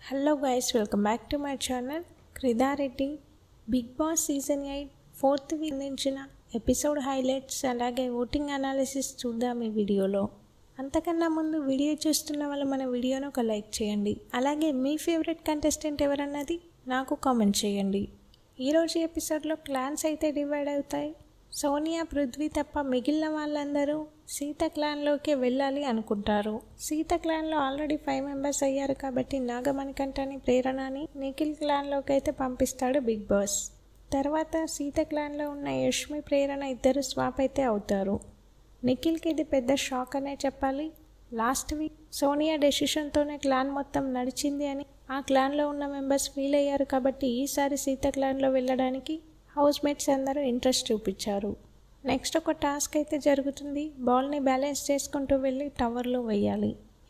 Hello guys, welcome back to my channel. Kridareddy Big Boss Season 8 4th week అందించిన episode highlights అలాగే voting analysis చూద్దాం ఈ వీడియోలో. అంతకన్నా ముందు వీడియో చూస్తున్న వాళ్ళు మన వీడియోను ఒక లైక్ చేయండి. అలాగే మీ ఫేవరెట్ కంటెస్టెంట్ ఎవరన్నది నాకు కామెంట్ చేయండి. ఈరోజు ఎపిసోడ్లో క్లాన్స్ అయితే డివైడ్ అవుతాయి. సోనియా, పృథ్వీ తప్ప మిగిలిన వాళ్ళందరూ సీత క్లాన్లోకి వెళ్ళాలి అనుకుంటారు. సీత క్లాన్లో ఆల్రెడీ 5 మెంబర్స్ అయ్యారు కాబట్టి నాగమణికంఠని, ప్రేరణని నిఖిల్ క్లాన్లోకి అయితే పంపిస్తాడు బిగ్ బాస్. తర్వాత సీత క్లాన్లో ఉన్న యష్మి, ప్రేరణ ఇద్దరు స్వాప్ అయితే అవుతారు. నిఖిల్కి ఇది పెద్ద షాక్ అనే చెప్పాలి. లాస్ట్ వీక్ సోనియా డెసిషన్తోనే క్లాన్ మొత్తం నడిచింది అని ఆ క్లాన్లో ఉన్న మెంబర్స్ ఫీల్ అయ్యారు కాబట్టి ఈసారి సీత క్లాన్లో వెళ్ళడానికి హౌస్ మేట్స్ అందరూ ఇంట్రెస్ట్ చూపించారు. నెక్స్ట్ ఒక టాస్క్ అయితే జరుగుతుంది. బాల్ని బ్యాలెన్స్ చేసుకుంటూ వెళ్ళి టవర్లో వేయాలి.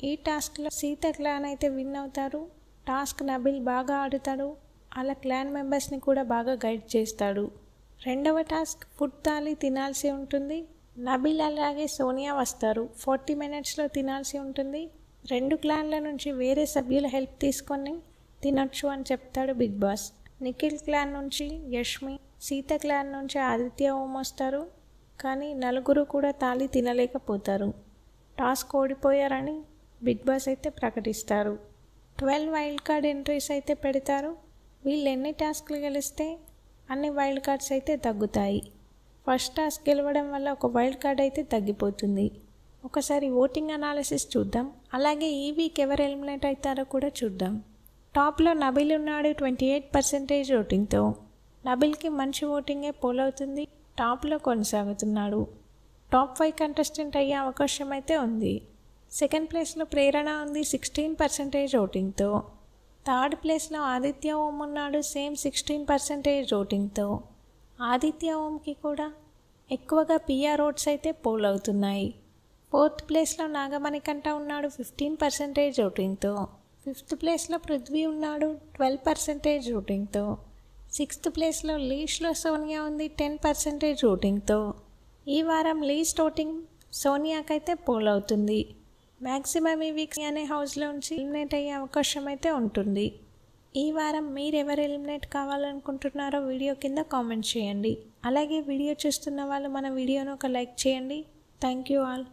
ఈ టాస్క్లో సీత క్లాన్ అయితే విన్ అవుతారు. టాస్క్ నబిల్ బాగా ఆడుతాడు. అలా క్లాన్ మెంబర్స్ని కూడా బాగా గైడ్ చేస్తాడు. రెండవ టాస్క్ ఫుడ్ థాలి తినాల్సి ఉంటుంది. నబిల్ అలాగే సోనియా వస్తారు. 40 మినిట్స్లో తినాల్సి ఉంటుంది. 2 క్లాన్ల నుంచి వేరే సభ్యుల హెల్ప్ తీసుకొని తినొచ్చు అని చెప్తాడు బిగ్ బాస్. నిఖిల్ క్లాన్ నుంచి యష్మి, సీత క్లాన్ నుంచి ఆదిత్య ఓం వస్తారు. కానీ నలుగురు కూడా తాళి తినలేకపోతారు. టాస్క్ ఓడిపోయారని బిగ్ బాస్ అయితే ప్రకటిస్తారు. 12 వైల్డ్ కార్డ్ ఎంట్రీస్ అయితే పెడతారు. వీళ్ళు ఎన్ని టాస్క్లు గెలిస్తే అన్ని వైల్డ్ కార్డ్స్ అయితే తగ్గుతాయి. ఫస్ట్ టాస్క్ గెలవడం వల్ల ఒక వైల్డ్ కార్డ్ అయితే తగ్గిపోతుంది. ఒకసారి ఓటింగ్ అనాలిసిస్ చూద్దాం. అలాగే ఈ వీక్ ఎవరు ఎలిమినేట్ అవుతారో కూడా చూద్దాం. టాప్లో నబిల్ ఉన్నాడు 28% ఓటింగ్తో. నబిల్కి మంచి ఓటింగే పోలవుతుంది. టాప్లో కొనసాగుతున్నాడు. టాప్ 5 కంటెస్టెంట్ అయ్యే అవకాశం అయితే ఉంది. సెకండ్ ప్లేస్లో ప్రేరణ ఉంది 16% ఓటింగ్తో. థర్డ్ ప్లేస్లో ఆదిత్య ఓం ఉన్నాడు సేమ్ 16% ఓటింగ్తో. ఆదిత్య ఓంకి కూడా ఎక్కువగా పిఆర్ ఓట్స్ అయితే పోల్ అవుతున్నాయి. ఫోర్త్ ప్లేస్లో నాగమణికంఠ ఉన్నాడు 15% ఓటింగ్తో. ఫిఫ్త్ ప్లేస్లో పృథ్వీ ఉన్నాడు 12% ఓటింగ్తో. సిక్స్త్ ప్లేస్లో లీస్ట్లో సోనియా ఉంది 10% ఓటింగ్తో. ఈ వారం లీస్ట్ ఓటింగ్ సోనియాకైతే పోల్ అవుతుంది. మ్యాక్సిమం ఈ వీక్స్ అనే హౌస్లోంచి ఎలిమినేట్ అయ్యే అవకాశం అయితే ఉంటుంది. ఈ వారం మీరు ఎవరు ఎలిమినేట్ కావాలనుకుంటున్నారో వీడియో కింద కామెంట్ చేయండి. అలాగే వీడియో చూస్తున్న వాళ్ళు మన వీడియోను ఒక లైక్ చేయండి. Thank you all.